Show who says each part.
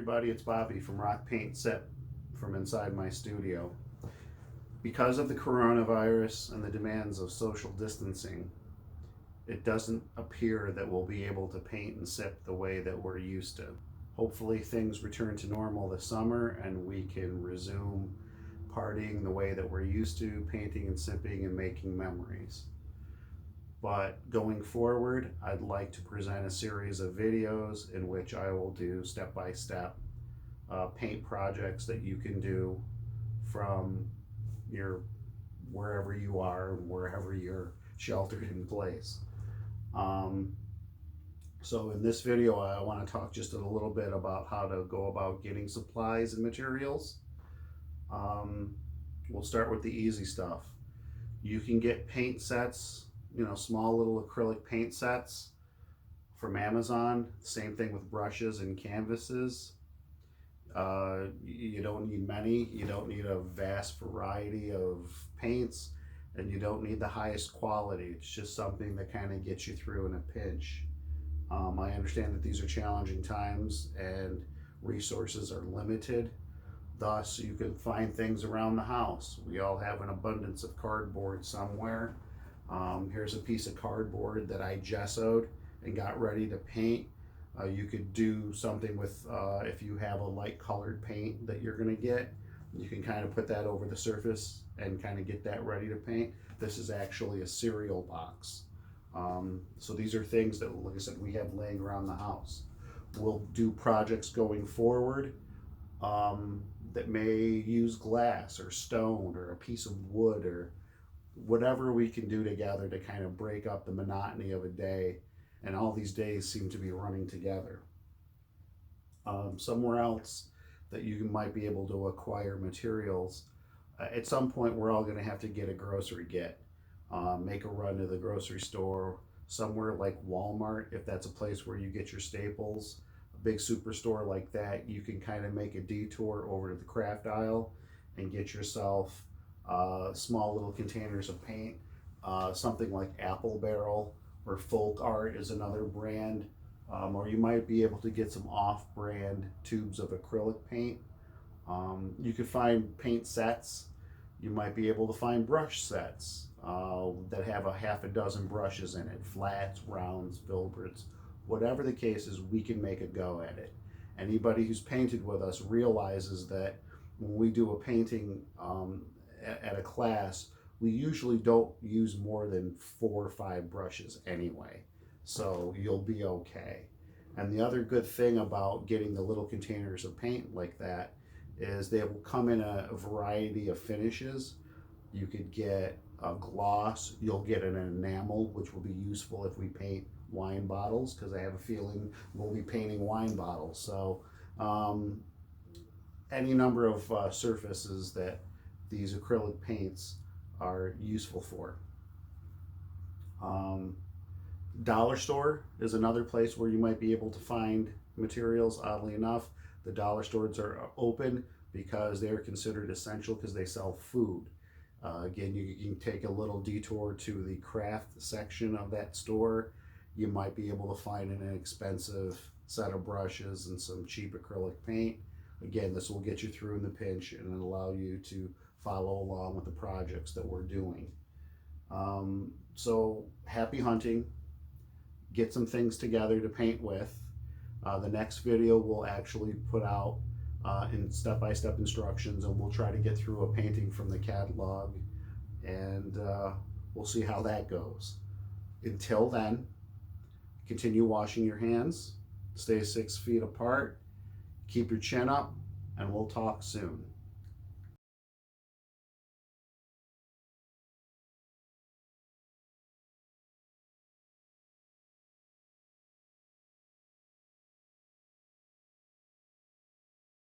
Speaker 1: everybody, it's Bobby from Rock Paint Sip from inside my studio. Because of the coronavirus and the demands of social distancing, it doesn't appear that we'll be able to paint and sip the way that we're used to. Hopefully things return to normal this summer and we can resume partying the way that we're used to, painting and sipping and making memories. But going forward, I'd like to present a series of videos in which I will do step-by-step paint projects that you can do from your wherever you are, wherever you're sheltered in place. So in this video, I want to talk just a little bit about how to go about getting supplies and materials. We'll start with the easy stuff. You can get paint sets, small little acrylic paint sets from Amazon. Same thing with brushes and canvases. You don't need many. You don't need a vast variety of paints, and you don't need the highest quality. It's just something that kind of gets you through in a pinch. I understand that these are challenging times and resources are limited. Thus, you can find things around the house. We all have an abundance of cardboard somewhere. Here's a piece of cardboard that I gessoed and got ready to paint. You could do something with, if you have a light colored paint that you're gonna get, you can kind of put that over the surface and kind of get that ready to paint. This is actually a cereal box. So these are things that, like I said, we have laying around the house. We'll do projects going forward that may use glass or stone or a piece of wood or whatever we can do together to kind of break up the monotony of a day. And all these days seem to be running together. Somewhere else that you might be able to acquire materials. At some point, we're all going to have to get a grocery get. Make a run to the grocery store, somewhere like Walmart, if that's a place where you get your staples. A big superstore like that, you can kind of make a detour over to the craft aisle and get yourself small little containers of paint. Something like Apple Barrel or Folk Art is another brand. Or you might be able to get some off-brand tubes of acrylic paint. You could find paint sets. You might be able to find brush sets that have a half a dozen brushes in it, flats, rounds, filberts, whatever the case is, we can make a go at it. Anybody who's painted with us realizes that when we do a painting at a class, we usually don't use more than 4 or 5 brushes anyway, so you'll be okay. And the other good thing about getting the little containers of paint like that is they will come in a variety of finishes. You could get a gloss, you'll get an enamel, which will be useful if we paint wine bottles, because I have a feeling we'll be painting wine bottles. So any number of surfaces that these acrylic paints are useful for. Dollar store is another place where you might be able to find materials. Oddly enough, the dollar stores are open because they are considered essential because they sell food. Again, you can take a little detour to the craft section of that store. You might be able to find an inexpensive set of brushes and some cheap acrylic paint. Again, this will get you through in the pinch and allow you to follow along with the projects that we're doing. So happy hunting. Get some things together to paint with. The next video we'll actually put out in step-by-step instructions, and we'll try to get through a painting from the catalog, and we'll see how that goes. Until then, continue washing your hands, stay 6 feet apart, keep your chin up, and we'll talk soon.